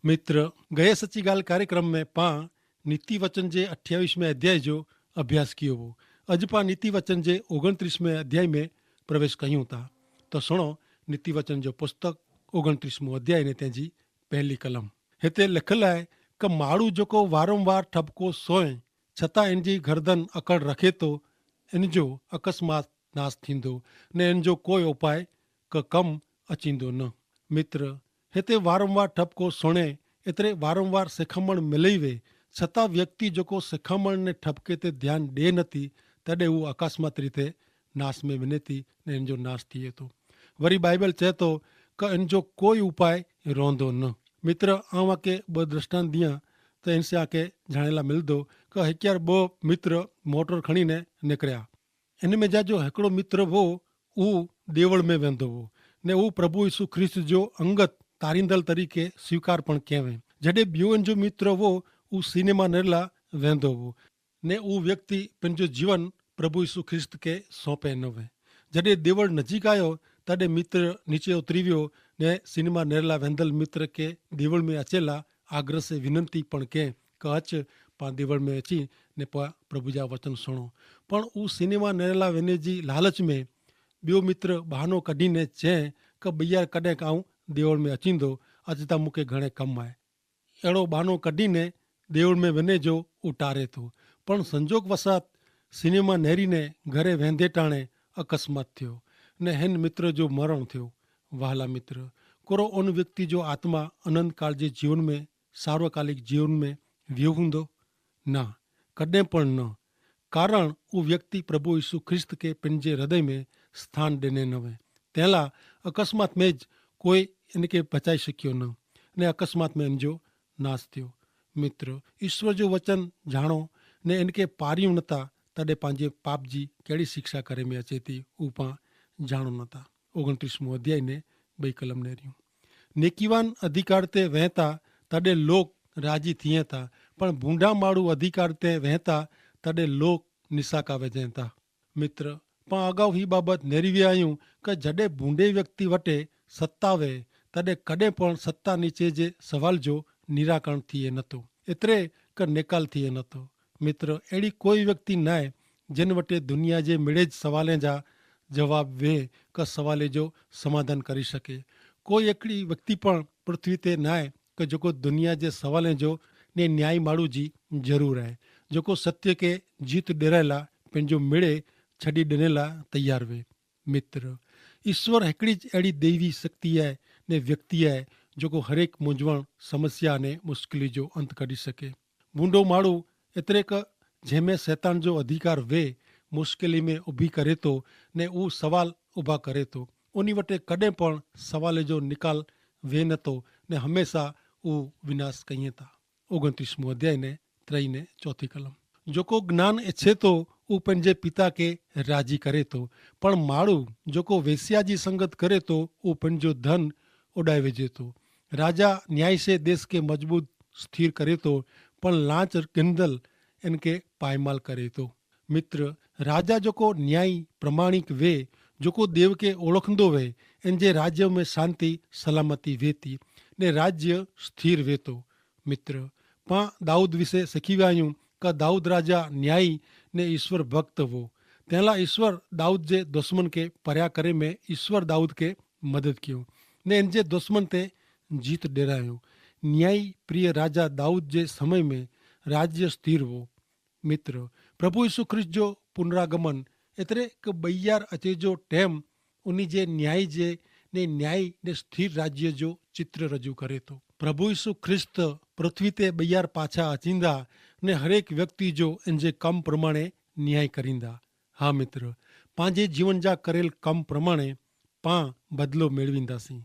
मित्र, गए सची ॻाल्हि कार्यक्रम में पां नीति वचन जे 28वें अध्याय जो अभ्यास कियो हो। अॼु पां नीति वचन जे 29वें अध्याय में प्रवेश कयूं था। तो सुणो नीति वचन जो पुस्तक 29मो अध्याय ने तंहिंजी पहली कलम। हिते लिखियलु आहे कि माण्हू जेको वारंवार ठपको सोए छतां इन जी गर्दन अकड़ रखे थो, इन जो अकस्मात नाश थींदो ने इन जो कोई उपाय कमु अचींदो न। मित्र, हिते वारंवार ठपको सुणे एतिरे वारंवार सिखमण मिले ई वे छतां व्यक्ति जेको सिखमण ने ठपके ते ध्यानु ॾिए नथी, तॾहिं उहो अकस्मात रीते नाश में वञे थी ने इन जो नाश थिए थो। वरी बाइबल चए थो कि इन जो कोई उपाय रहंदो न। मित्र, आऊं आके ॿ दृष्टांत ॾियां त इनसे आके ॼाणे लाइ मिलंदो कि हिकु ॿ मित्र मोटर खणी ने निकिरिया। इन में जा जो हिकिड़ो मित्र हो उहो देवड़ में वेंदो हो ने उहो प्रभु यीशु ख्रिस्त जो अंगत तारींदल तरीक़े स्वीकार पण कयो वें। जॾहिं ॿियो इन जो मित्र हो उहो सिनेमा निर्ला वेंदो हो ने उहो व्यक्ति पंहिंजो जीवन प्रभु यीशु ख्रिस्त खे सौंपे न वे। जॾहिं देवड़ नजीक आयो तॾहिं मित्र नीचे उतरी वियो ने सिनेमा निर्ला वेंदल मित्र खे देवड़ में अचेला आग्रह से विनंती पण कयईं कि अच पां देवड़ में अची ने पां प्रभु जा वचन सुणो। पण उहो सिनेमा निर्ला वञे जी लालच में ॿियो मित्र बहानो कढीने चए कि भैया कॾहिं आऊं देवड़ में अचींदो, अॼु त मूंखे घणे कमु आहे। अहिड़ो बहानो कढीने देवड़ में वञे जो उटारे थो। पण संजोग वसात सिनेमा नेरीने घरे वेंदे टाणे अकस्मात थियो ने हिन मित्र जो मरण थियो। वाहला मित्र, कोरो उन व्यक्ति जो आत्मा अनंत काल जे जीवन में सार्वकालिक जीवन में वियो हूंदो? न, कॾहिं पण न। कारण उहो व्यक्ति प्रभु यीशु ख्रिस्त खे पंहिंजे हृदय में स्थान ॾिने न वे। तंहिं लाइ अकस्मात में कोई इनखे बचाए सघियो न ने अकस्मात में इन जो नाश थियो। मित्र, ईश्वर जो वचन ॼाणो ने इनखे पारियूं नथा तॾहिं पंहिंजे पाप जी कहिड़ी शिक्षा करे में अचे थी उहो पां ॼाणो नथा। 29मो अध्याय ने 2 कलम नेरियूं। नेकीवान अधिकार ते वहता तॾहिं लोक राजी थिए था, पण बूंढा माण्हू अधिकार ते वहता तॾहिं लोक निसाका विझनि था। मित्र, पां अगाऊ ही बाबत नेरी विया आहियूं कि जॾहिं बूंढे व्यक्ति वटि सत्ता वे तॾहिं कॾहिं पण सत्ता नीचे जे सवाल जो निराकरण थिए नथो, एतिरे कि निकाल थिए नथो। मित्र, अहिड़ी कोई व्यक्ति न आहे जिन वटि दुनिया जे मिड़ेज सवालनि जा जवाब वे कि सवाले जो समाधान करे सघे। कोई हिकिड़ी व्यक्ति पण पृथ्वी ते न आहे कि जेको दुनिया जे सवालनि जो ने न्याय माण्हू जी ज़रूरु आहे, जेको सत्य खे जीत ॾियण लाइ पंहिंजो मिड़े छॾी ॾियण लाइ तयारु वे। मित्र, ईश्वर हिकिड़ी अहिड़ी दैवी शक्ति आहे ने व्यक्ति आहे जेको हरेक मुंझवण समस्या ने मुश्किल जो अंत कढी सघे। बूंढो माण्हू एतिरे क जंहिंमें शैतान जो अधिकार वे मुश्किल में उभी करे थो ने उहो सवाल उभा करे थो, उन वटि कॾहिं पण सवाल जो निकाल वे नथो ने हमेशा उहो विनाश कईं था। 29मो अध्याय ने 3 ने 4 कलम। जेको ज्ञान इच्छे थो उहो पंहिंजे पिता खे राजी करे थो, पण माण्हू जेको वेश्या जी संगत करे थो उहो पंहिंजो धन उॾाए विझे थो। राजा न्याय से देश खे मजबूत स्थिर करे थो, पण लांच गिंदल इनखे पायमाल करे थो। मित्र, राजा जेको न्याय प्रमाणिक वे, जेको देव खे ओळखंदो वे, इन जे राज्य में शांति सलामती वे थी ने राज्य स्थिर वे थो। मित्र, पां दाऊद विषय सिखी विया आहियूं कि दाऊद राजा न्यायी ने ईश्वर भक्त हो। तंहिं लाइ ईश्वर दाऊद जे दुश्मन खे परिया करे में ईश्वर दाऊद खे मदद कयो ने इन जे दुश्मन ते जीत ॾिरायो। न्यायी प्रिय राजा दाऊद जे समय में राज्य स्थिर हो। मित्र, प्रभु यीशु ख्रिस्त जो पुनरागमन एतिरे कि ॿईयार अचे जो टाइम उन जे न्याय ने स्थिर राज्य जो चित्र रजू करे थो। प्रभु यीशु ख्रिस्त पृथ्वी ते ॿईयार पाछा अचींदा ने हरेक व्यक्ति जो इन जे कम प्रमाणे न्याय करींदा। हा मित्र, पंहिंजे जीवन जा करेल कम प्रमाणे पां बदिलो मेळवींदासीं।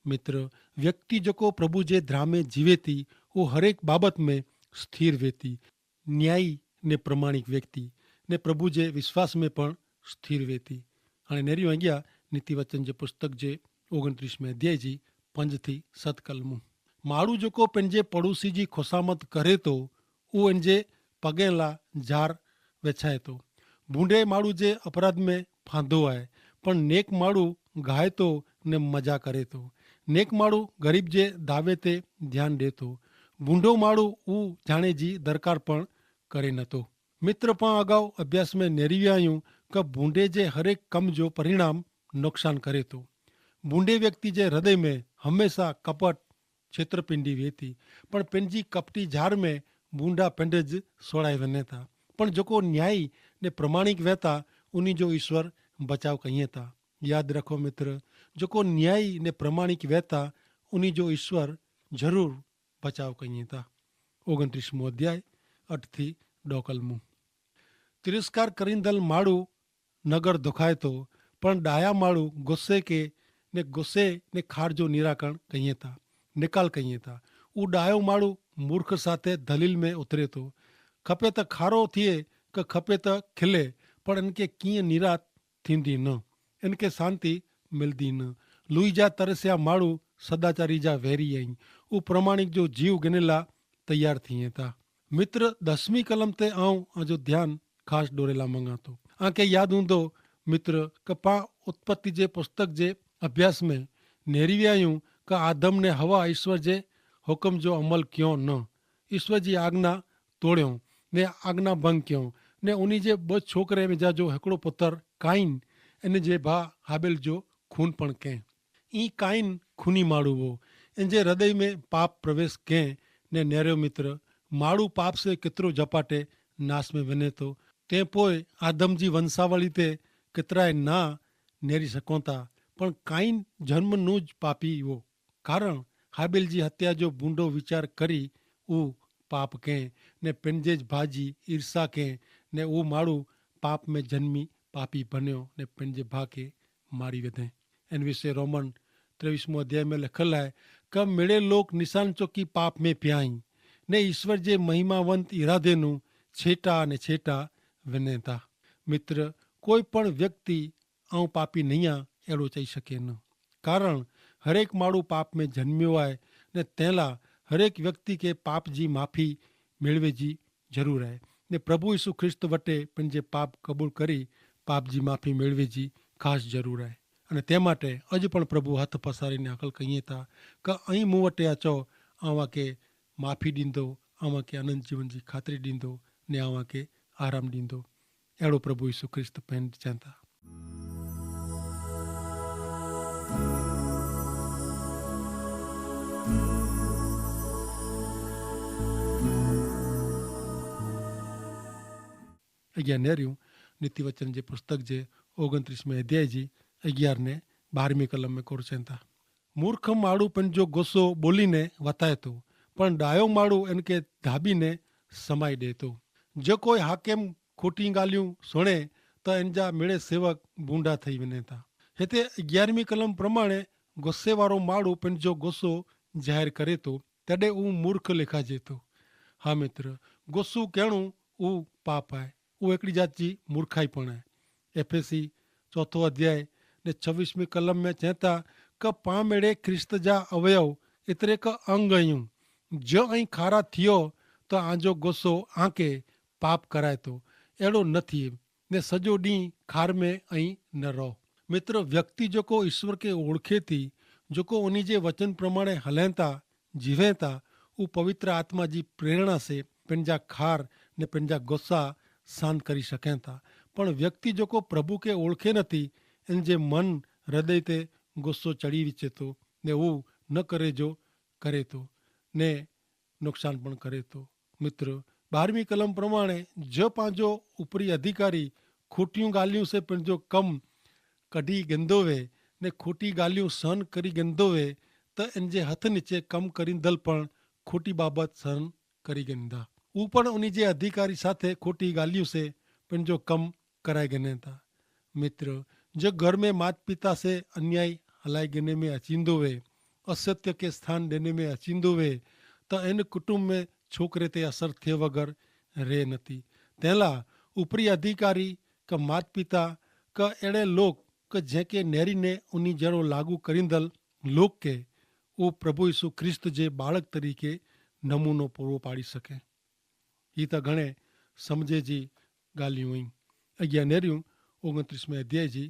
मित्र, व्यक्ति जेको प्रभु जे धामे जीवे थी उहो हरेक बाबत में स्थिर वे थी। न्यायी ने प्रमाणिक व्यक्ति ने प्रभु जे विश्वास में पण स्थिर वे थी। हाणे नेरियूं अॻियां नीति वचन जे पुस्तक जे 29वें अध्याय जी 5 थी 7 कलमूं। माण्हू जेको पंहिंजे पड़ोसी जी खुशामद करे थो उहो इन जे पॻनि लाइ जार विछाए थो। बूंढे माण्हू जे अपराध में फांदो आहे, पण नेक माण्हू गाए थो ने मज़ा करे थो। नेक माण्हू गरीब जे दावे ते ध्यान ॾे थो, बूंढो माण्हू उहो जाणे जी दरकार पण करे नथो। मित्र पाण अगाऊ अभ्यास में नेरी विया आहियूं कि बूंढे जे हरेक कम जो परिणाम नुक़सान करे थो। बूंढे व्यक्ति जे हृदय में हमेशा कपट छेतरपिंडी वे थी, पण पंहिंजी कपटी झार में बूंढा पिंड सोड़ाए वञे था। पण जेको न्यायी ने प्रमाणिक वेता उन्हीं जो ईश्वर बचाव कईं था। याद रखो मित्र, जेको न्यायी ने प्रमाणिक वेता उन्हीं जो ईश्वर जरूर बचाव कईं था। 29मो अध्याय 8 થી 10 કલમું। तिरस्कार करींदल माण्हू नगर दुखाए थो, पण डाया माण्हू गुस्से ने खार जो निराकरण कईं था, निकाल कईं था। उ डायो माण्हू मूर्ख साथे दलील में उतरे थो। खपे त खारो थिए कि खपे त खिले, पर इनके कीअं निरात थींदी न, इनके शांति मिलदी न। लुई जा तरसिया माण्हू सदाचारी जा वैरी आहिनि, उ प्रमाणिक जो जीव गिनेला तैयार थिए था। मित्र 10वीं कलम ते आजो ध्यान ख़ासि डोरेला मंगा थो। आंखे यादि हूंदो मित्र कि पाण उत्पत्ति जे पुस्तक जे अभ्यास में नेरी विया आहियूं कि आदम ने हवा ईश्वर जे हुकुम जो अमल कयो न, ईश्वर जी आज्ञा तोड़ियो ने आज्ञा भंग कयो ने उन्हीं जे 2 छोकरे में जा जो हिकिड़ो पुत्र काइन इन जे भाउ हाबिल जो खून पण कयईं। ई काइन खूनी माण्हू हो, इन जे हृदय में पाप प्रवेश कयईं ने नेरियो। मित्र माण्हू पाप से केतिरो झपाटे नाश में वञे थो, तंहिं पोइ आदम जी वंशावली ते केतिरा ना नेरी सघूं था। पण काइन जन्मनूज पापी हो, कारण हाबिल जी हत्या जो बूंडो वीचार करी उ पाप कयईं ने पंहिंजे भाउ जी ईर्षा कयईं ने उहो माण्हू पाप में जन्मी पापी बनियो ने पंहिंजे भाउ खे मारी विधईं। इन विषय रोमन 23मो अध्याय में लिखल आहे कि मिड़े लोग निशान चौकी पाप में पिया आहिनि ने ईश्वर जे महिमावंत इरादे नु छेटा वञे था। मित्र कोई पण व्यक्ति ऐं पापी नहीं आ अहिड़ो चई सघे न, कारण हरेक माण्हू पाप में जन्मियो आहे ने तंहिंला हरेक व्यक्ति के पाप जी माफ़ी मेळवे जी ज़रूर आहे ने प्रभु यीशु ख्रिस्त वटे पंहिंजे पाप कबूल करी पाप जी माफ़ी मेळवे जी ख़ासि ज़रूर आहे। અને તે માટે અજ પણ પ્રભુ હાથ પસારીને અકલ કહીએ था કે અહીં मूं वटि अचो, अव्हां खे माफ़ी ॾींदो, अव्हां खे अनंत जीवन जी ख़ातिरी ॾींदो ने अव्हां खे आराम ॾींदो। अहिड़ो प्रभु यीशु ख्रिस्त पहिन चवनि था। अॻियां नेरियूं नीति वचन जे पुस्तक जे 29में अध्याय जी 11 ने 12वीं कलम में कोर चवनि था। मूर्ख माण्हू पंहिंजो गुस्सो ॿोलीने वताए थो, पण डायो माण्हू इनखे धाबीने समाए ॾिए थो। जो कोई हाकिम खोटी ॻाल्हियूं सुणे त इन जा मिड़े सेवक बूंडा थी वञे था। हिते 11वीं कलम प्रमाणे गुस्से वारो माण्हू पंहिंजो गुस्सो ज़ाहिर करे थो, तॾहिं उहो मूर्ख लिखाइजे थो। हा मित्र, गुस्सो करणु उहो पाप आहे, उहो हिकिड़ी जात जी मूर्खाई पण आहे। एफएसी 4 अध्याय ने 26वीं कलम में चए था कि पाण मेड़े ख्रिस्त जा अवयव एतिरे क अंग आहियूं, जो ऐं खारा थियो त आंजो गुस्सो आंके पाप कराए थो, अहिड़ो न थिए ने सॼो ॾींहुं खार में ऐं न रहो। मित्र व्यक्ति जेको ईश्वर खे ओळखे थी, जेको उन्हीं जे वचन प्रमाणे हलें था, जीवे था, उहो पवित्र आत्मा जी प्रेरणा से पंहिंजा खार ने पंहिंजा गुस्सा शांत करी सघनि था। पण व्यक्ति जेको प्रभु खे ओळखे नथी, इन जे मन हृदय ते गुस्सो चढ़ी विचे थो ने उहो न करे जो करे थो ने नुक़सान पण करे थो। मित्र 12वीं कलम प्रमाणे जो पंहिंजो उपरी अधिकारी खोटियूं ॻाल्हियूं से पंहिंजो कमु कढी गिंदो वे ने खोटी ॻाल्हियूं सहन करी गिंदो वे त इन जे हथ नीचे कमु करींदल पण खोटी बाबत सहन करी गिंदा। हू पण उन्हीं जे अधिकारी साथे खोटी ॻाल्हियूं से पंहिंजो कमु कराए गिने था। मित्र जो घर में माता पिता से अन्याय हलाए गिने में अचींदो वे, असत्य के स्थान देने में अचींदो वे, त इन कुटुंब में छोकरे ते असर थिए वगैर रहे नथी। तंहिंला उपरी अधिकारी का माता पिता का अहिड़े लोग के जंहिंखे नेरी ने उन्हीं जहिड़ो लागू करींदल लोग के उहो प्रभु यीशु ख्रिस्त जे बालक तरीक़े नमूनो पूरो पाड़ी सके। ही त घणे समझे जी ॻाल्हियूं आहिनि। अॻियां नेरियूं 29 अध्याय जी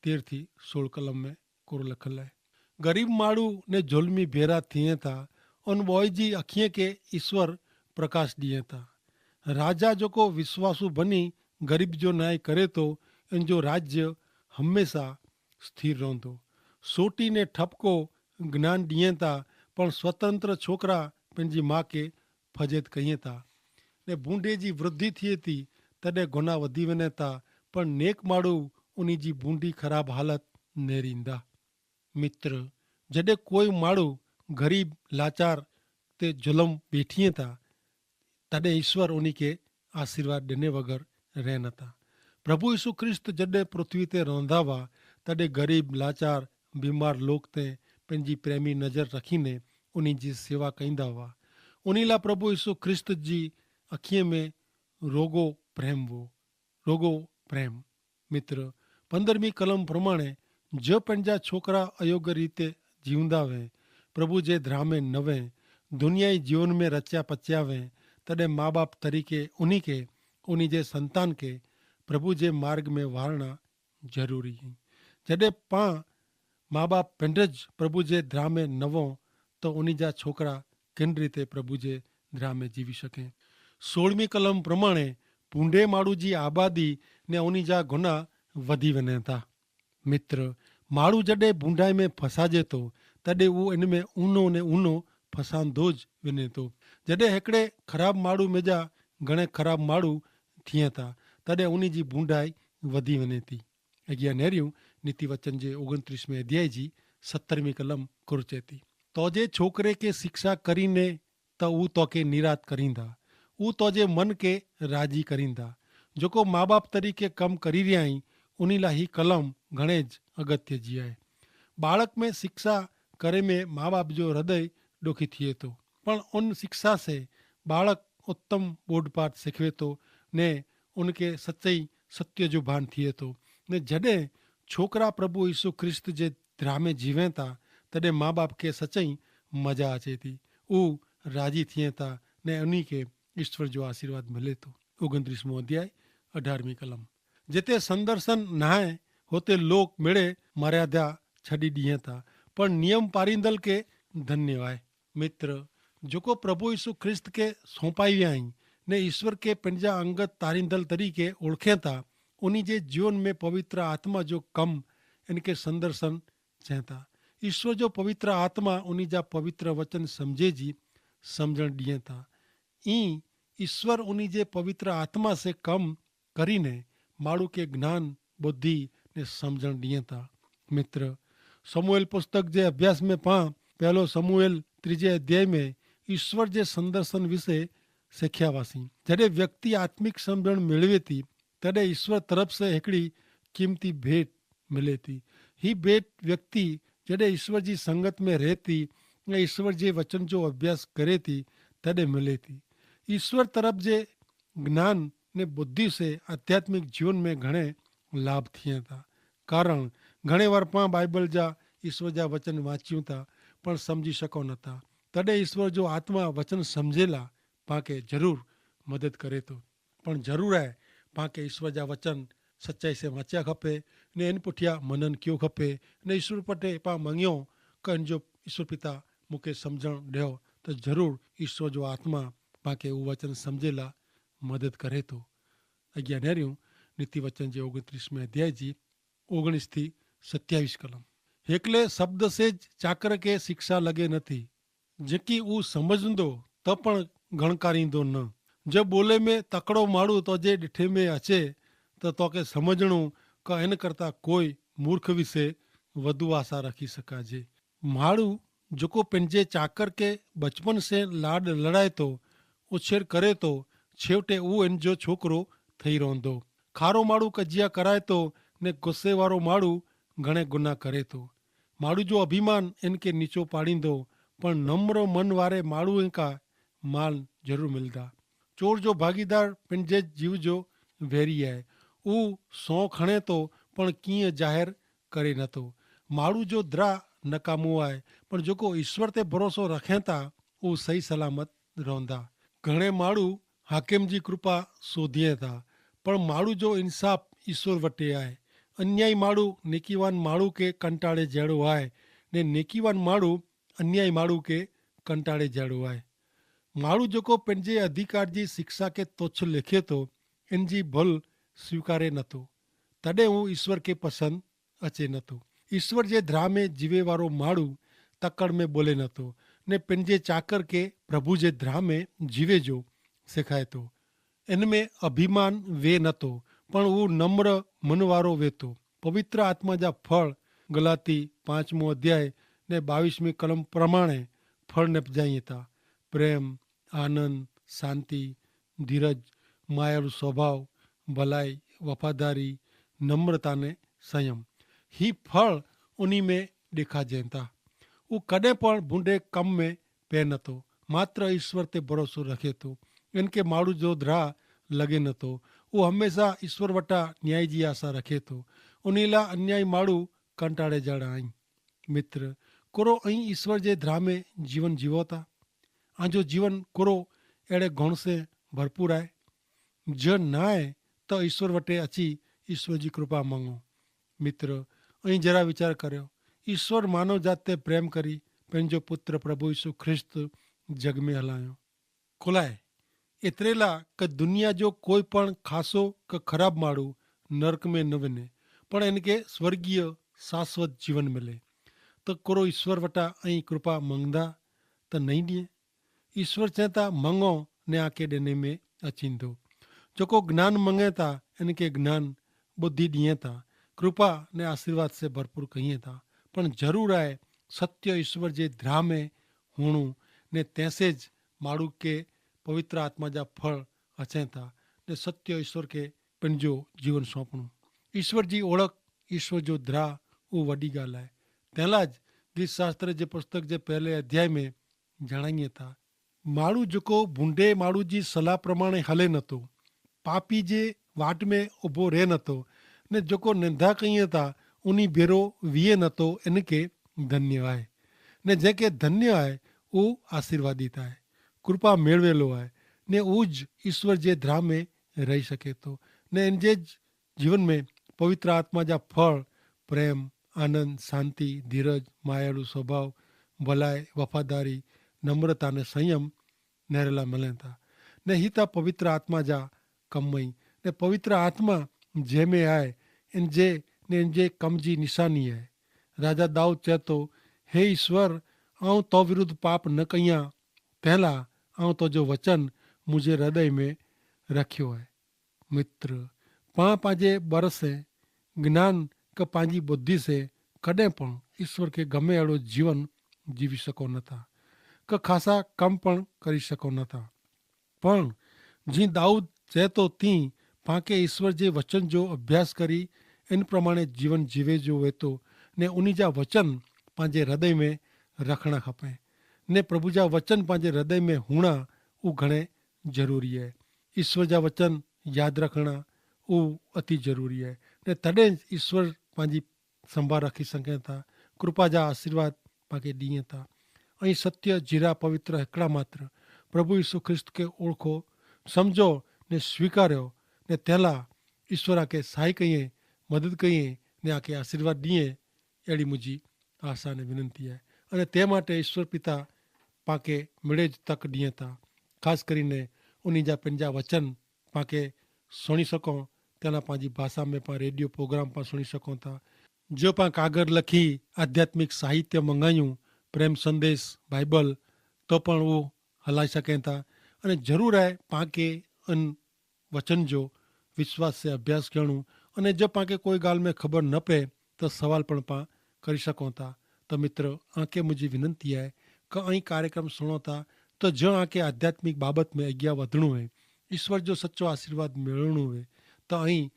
13 થી 16 कलम में कोर लिखल आहे। गरीब माण्हू ने जुल्मी भेरा थिए था उन बॉय जी अखिए के ईश्वर प्रकाश दिए था। राजा जेको विश्वासु बनी गरीब जो न्याय करे तो इन जो राज्य हमेशा स्थिर रहंदो। सोटी ने ठपको ज्ञान दिए था पण स्वतंत्र छोकरा पंहिंजी माँ के फजेत कईं था। ने बूंदे जी वृद्धि थिए थी तॾहिं गुनाह वधी वञे था पण नेक माण्हू उन जी बूंदी ख़राब हालत नेरींदा। मित्र, जॾहिं कोई माण्हू ग़रीब लाचार ते जुल्म वेठीअ था तॾहिं ईश्वर उन खे आशीर्वाद ॾिने बग़ैर रह नथा। प्रभु यीशु ख्रिस्त जॾहिं पृथ्वी ते रहंदा हुआ तॾहिं ग़रीब लाचार बीमार लोक ते पंहिंजी प्रेमी नज़र रखीने उन जी सेवा कंदा हुआ। उन लाइ प्रभु यीशु ख्रिस्त जी अखीअ में रोगो प्रेम हो, रोगो प्रेम। मित्र, 15મી कलम प्रमाणे जो पंहिंजा छोकरा अयोग्य रीते जीवंदा वे, प्रभु जे ध्रामे न वे, दुनियाई जीवन में रचिया पचिया वे, तॾहिं माँ बाप तरीक़े उन्ही के उन जे संतान के प्रभु जे मार्ग में वारणा ज़रूरी है। जॾहिं पां माँ बाप पिंडज प्रभु जे ध्रा में न वो तो उन जा छोकरा किन रीते प्रभु जे ध्रा में जीवी सकें। 16મી कलम प्रमाणे पूंडे माण्हू जी आबादी ने उन जा गुनाह वधी वञनि था। मित्र, माण्हू जॾहिं बूंडाई में फसाजे थो तॾहिं उहो इन में ऊनो ने ऊनो फसांदो ज वञे थो। जॾहिं हिकिड़े ख़राब माण्हू में जा घणे ख़राब माण्हू थियनि था तॾहिं उन जी बूंडाई वधी वञे थी। अॻियां नेरियूं नीति वचन जे 29वें अध्याय जी 17મી कलम कुरचे थी। तोजे छोकरे के शिक्षा करीने त ऊ तोखे निरात करींदा, ऊ तोजे मन के राजी करींदा। जेको माँ बाप तरीक़े कम करी रहिया आहीं उन लाइ ही कलम घणे ज अगत्य जी आहे। बालक में शिक्षा करे में माँ बाप जो हृदय दुखी थिए थो पण उन शिक्षा से बालक उत्तम बोधपाठ सीखे थो ने उनके सच्चाई सत्य जो भान थिए थो। ने जॾहिं छोकरा प्रभु यीशु ख्रिस्त जे ध्रा में जीवे था तॾहिं माँ बाप के सच्चाई मजा अचे थी, ऊ राजी थिए था ने उन्हीं के ईश्वर जो आशीर्वाद मिले थो। 29वां अध्याय 18મી कलम। जिते संदर्शन नहाए होते लोक मिड़े मर्यादा छड़ी दिए था पर नियम पारींदल के धन्य आहे। मित्र, जेको प्रभु यीशु ख्रिस्त के सौंपाई विया आहिनि ने ईश्वर के पंहिंजा अंगत तारींदल तरीक़े ओळखे था उन्हीं जे जीवन में पवित्र आत्मा जो कम इनके संदर्शन चए था। ईश्वर जो पवित्र आत्मा उन्हीं जा पवित्र वचन समझे जी समझण ॾिए था। ई ईश्वर उन्हीं जे पवित्र आत्मा से कम करीने माण्हू के ज्ञान बुद्धि ने समझण ॾिए था। मित्र, समूएल पुस्तक जे अभ्यास में पां पहलो समूएल 3 अध्याय में ईश्वर जे संदर्शन विषय सिखिया हुआसीं। जॾहिं व्यक्ति आत्मिक समझण मेळवे थी तॾहिं ईश्वर तरफ से हिकिड़ी कीमती भेंट मिले थी। ही भेंट व्यक्ति जॾहिं ईश्वर जी संगत में रहे थी ऐं ईश्वर जे वचन जो अभ्यास करे थी तॾहिं मिले थी। ईश्वर तरफ जे ज्ञान ने बुद्धि से आध्यात्मिक जीवन में घणे लाभ थिए था। कारण घणे वार पां बाइबल जा ईश्वर जा वचन वांचियूं था पण समझी सघूं नथा। तॾहिं ईश्वर जो आत्मा वचन समझेला पां खे ज़रूरु मदद करे थो। पण ज़रूरु आहे पां खे ईश्वर जा वचन सच्चाई से वांचिया खपे ने इन पुठियां मनन कयो खपे ने ईश्वर पटे पां मंगियो कि इन जो ईश्वर पिता मूंखे सम्झणु ॾियो त ज़रूरु ईश्वर जो आत्मा पां खे उहो वचन सम्झेला मदद करे थो। अॻियां नेरियूं नीति वचन जे 29वें अध्याय जी 19 થી 27 कलम। हेकले शब्द से चाकर के शिक्षा लगे नथी जेकी ऊ समझंदो त पण गणकारींदो न। जब बोले में तकड़ो माण्हू तोजे ॾिठे में अचे त तोखे समझणो का इन करता कोई मूर्ख विषे वधु आशा रखी सकाजे। माण्हू जेको पंहिंजे चाकर के बचपन से लाड लड़ाए थो उछेर करे थो छेवटे उहो इन जो छोकिरो ठही रहंदो। खारो माण्हू कजिया कराए थो ने गुस्से वारो माण्हू घणे गुनाह करे थो। माण्हू जो अभिमान इनके नीचो पाड़ींदो पर नम्र मन वारे माण्हू खां माल ज़रूरु मिलंदा। चोर जो भागीदार पंहिंजे जीव जो वैरी आहे, उहो सौ खणे थो पण कीअं ज़ाहिर करे नथो। माण्हू जो द्रा नकामो आहे पर जेको ईश्वर ते भरोसो रखे था उहो सही सलामत रहंदा। घणे माण्हू हाकिम जी कृपा सोधीअ था पर माण्हू जो इंसाफ़ ईश्वर वटि आहे। अन्यायी माण्हू निकीवान माण्हू खे कंटाड़े जहिड़ो आहे ने नेकीवान माण्हू अन्याय माण्हू के कंटाड़े जहिड़ो आहे। माण्हू जेको पंहिंजे अधिकार जी शिक्षा खे तुच्छ लिखे थो, इन जी भुल स्वीकारे नथो, तॾहिं हू ईश्वर खे पसंदि अचे नथो। ईश्वर जे द्राह में जीवे वारो माण्हू तकड़ में ॿोले नथो ने पंहिंजे चाकर खे प्रभु जे द्राह में जीवे जो सेखारे थो। इन में अभिमान वे नथो, पण हू नम्र मन वारो वे थो। पवित्र आत्मा जा फળ गलाती 5 अध्याय ने 22 कलम प्रमाणे फળ निपजाइए था। प्रेम, आनंद, शांति, धीरज, मायाळु स्वभाव, भलाई, वफादारी, नम्रता ने संयम, ही फળ उन्हीं में ॾेखारजनि था। हू कॾहिं पण भूंडे कम में पए नथो, मात्र ईश्वर ते भरोसो रखे थो। इनके माण्हू जो द्राह लॻे नथो। हू हमेशा ईश्वर वटां न्याय जी आशा रखे थो। उन लाइ अन्याय माण्हू कंटाड़े जहिड़ा आहिनि। मित्र, कुरो ऐं ईश्वर जे द्राह में जीवन जीवो था। आंजो जीवन कुरो अहिड़े गुण से भरपूर आहे। जो न आहे त ईश्वर वटि अची ईश्वर जी कृपा मंगो। मित्र, ऐं जरा वीचार करियो, ईश्वर मानव जात ते प्रेम करी पंहिंजो पुत्र प्रभु यीशु ख्रिस्त जग में हलायो खुलाए एतिरे लाइ कि दुनिया जो कोई पण खासो क ख़राब माण्हू नरक में न वञे, पण इनके स्वर्गीय शाश्वत जीवन मिले। त कुरो ईश्वर वटां ऐं कृपा मंगदा त नहीं ॾिए। ईश्वर चए था मंगो ने आके ॾिने में अचींदो। जेको ज्ञान मंगे था इनके ज्ञान बुद्धि ॾिए था, कृपा ने आशीर्वाद से भरपूर कहिए था। पण ज़रूर आहे सत्य ईश्वर जे द्राह में हुणू ने तैसे ज माण्हू के पवित्र आत्मा जा फળ अचनि था ने सत्य ईश्वर के पंहिंजो जीवन सौंपणो। ईश्वर जी ओळख, ईश्वर जो द्राह, उहो वॾी ॻाल्हि आहे। तंहिं लाइ गीत शास्त्र जे पुस्तक जे पहले अध्याय में जणाइए था, माण्हू जेको भूंडे माण्हू जी सलाह प्रमाणे हले नथो, पापी जे वाट में उभो रहे नथो, ने जेको निंदा कईए था उन भेरो वीहे नथो, इनके धन्य आहे। ने जंहिंखे धन्य आहे उहो आशीर्वादित आहे, कृपा मेળવેલો आहे, ने उज ईश्वर जे द्राह में रही सके थो। ने इन जे जीवन में पवित्र आत्मा जा फળ प्रेम, आनंद, शांति, धीरज, मायाळु स्वभाव, भलाई, वफादारी, नम्रता ने संयम नेरेला मिलनि था। ने ही त पवित्र आत्मा जा कम ई ने पवित्र आत्मा जंहिंमें आहे इन जे कम जी निशानी आहे। राजा दाऊद चए थो, हे ईश्वर, आऊं तो विरुद्ध पाप न कयां, तंहिं लाइ आऊं तुंहिंजो वचन मुंहिंजे हृदय में रखियो आहे। मित्र, पाण पंहिंजे बर से ज्ञान क पंहिंजी बुद्धि से कॾहिं पण ईश्वर खे गमे अहिड़ो जीवन जीवी सघो नथा, क ख़ासा कम पण करी सघो नथा। पण जीअं दाऊद चए थो तीअं पाण ईश्वर जे वचन जो अभ्यास करी इन प्रमाणे जीवन जीवे जो वेतो ने उन जा वचन पंहिंजे हृदय में रखणा खपे। ने प्रभु जा वचन पंहिंजे हृदय में हुअणा उहो घणे ज़रूरी आहे। ईश्वर जा वचन यादि रखणा उहो अति ज़रूरी आहे। ने तॾहिं ईश्वर पंहिंजी संभाल रखी सघनि था, कृपा जा आशीर्वाद पाण ॾिए था। ऐं सत्य जीरा पवित्र हिकिड़ा मात्र प्रभु यीशु ख्रिस्त खे ओळखो, सम्झो ने स्वीकारियो, ने तंहिं लाइ ईश्वर खे सहाय कईं, मदद कईं, ने आके आशीर्वाद ॾिए, अहिड़ी मुंहिंजी आशा ने विनंती आहे। અને તે માટે ઈશ્વર પિતા પાકે મળે જ તક ॾिए था। ख़ासि કરીને उन जा पंहिंजा वचन पाके सुणी सघूं, तेना पंहिंजी भाषा में पाण रेडियो प्रोग्राम पाण सुणी सघूं था। जो पाण कागर लखी आध्यात्मिक साहित्य मंगायूं, प्रेम संदेश, बाइबल, तो पण उहो हलाए सघनि था। अने ज़रूरु आहे पाण खे उन वचन जो विश्वास से अभ्यास करणो। अने जो पाण खे कोई ॻाल्हि में ख़बर न पए त सवाल पण पाण કરી શકો था। तो मित्र, आके मुझी विनंती है कि अँ कार्यक्रम सुनो था तो जो आके आध्यात्मिक बाबत में अॻियां वधणो है, ईश्वर जो सच्चो आशीर्वाद मिलणो है, तो अँ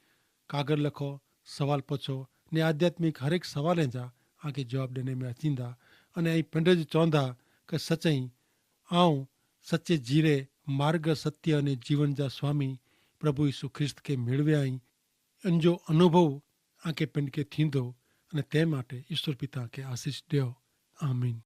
कागर लखो, सवाल पूछो, ने आध्यात्मिक हर एक सवाल जा आके जवाब देने में अचींदा। अने अँ पिंड जो चवंदा कि सच्चाई आऊं सच्चे जीरे मार्ग, सत्य अने जीवन जा स्वामी प्रभु यीशु ख्रिस्त के मेळव्या आई। इन जो अनुभव आके पिंड के थींदो। અને તે માટે ઈશ્વર પિતા કે આશીષ દ્યો। આમીન।